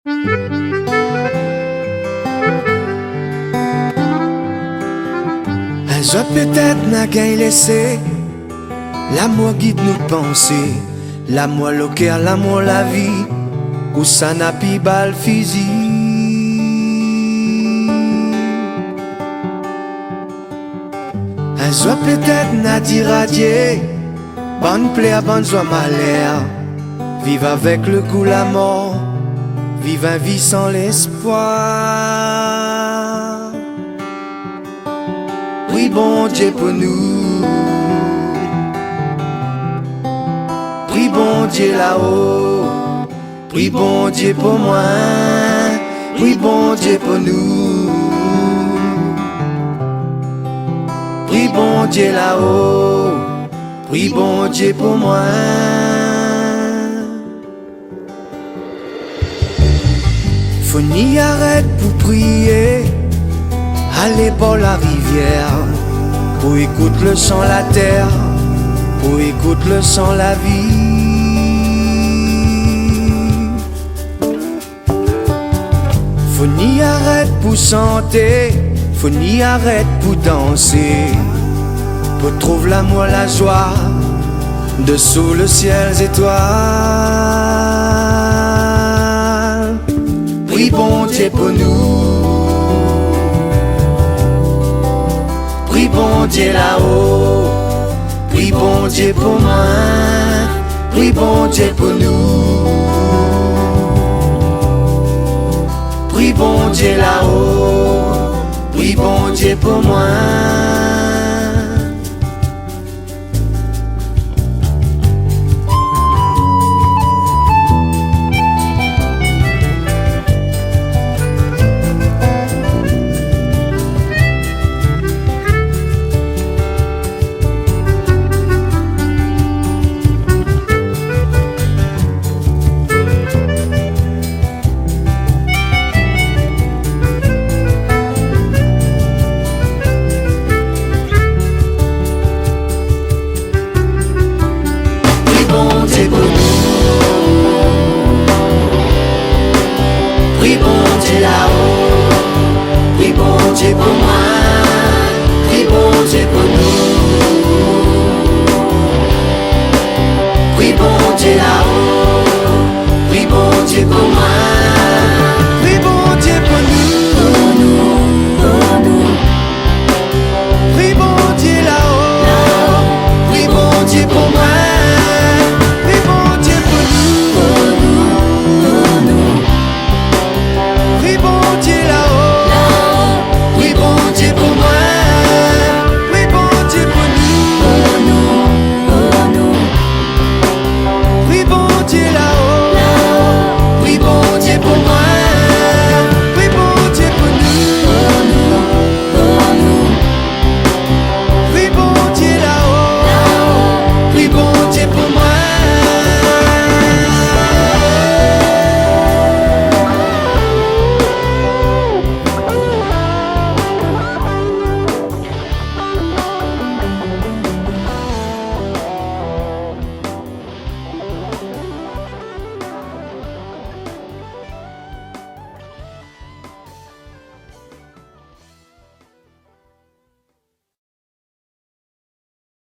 Un jour peut-être n'a qu'à y laisser. L'amour guide nous de penser. L'amour le cœur, l'amour la vie. Où ça n'a pi bal physique. Un jour peut-être n'a d'irradier. Bonne plaie à bonne joie malheur. Vive avec le goût la mort. Vive un vie sans l'espoir. Oui bon Dieu pour nous. Prie bon Dieu là-haut. Prie bon Dieu pour moi. Prie bon Dieu pour nous. Prie bon Dieu là-haut. Prie bon Dieu pour moi. Faut ni arrête pour prier. Aller par la rivière. Pour écouter le son la terre. Pour écouter le son la vie. Faut ni arrête pour chanter. Faut ni arrête pour danser. Pour trouver l'amour, la joie dessous le ciel étoiles. Prie bon Dieu pour nous. Prie bon Dieu là-haut. Prie bon Dieu pour moi. Prie bon Dieu pour nous. Prie bon Dieu là-haut. Prie bon Dieu pour moi. Prie bon Dieu là-haut. Prie bon Dieu pour moi. Prie bon Dieu pour nous. Prie bon Dieu là-haut. Prie bon Dieu pour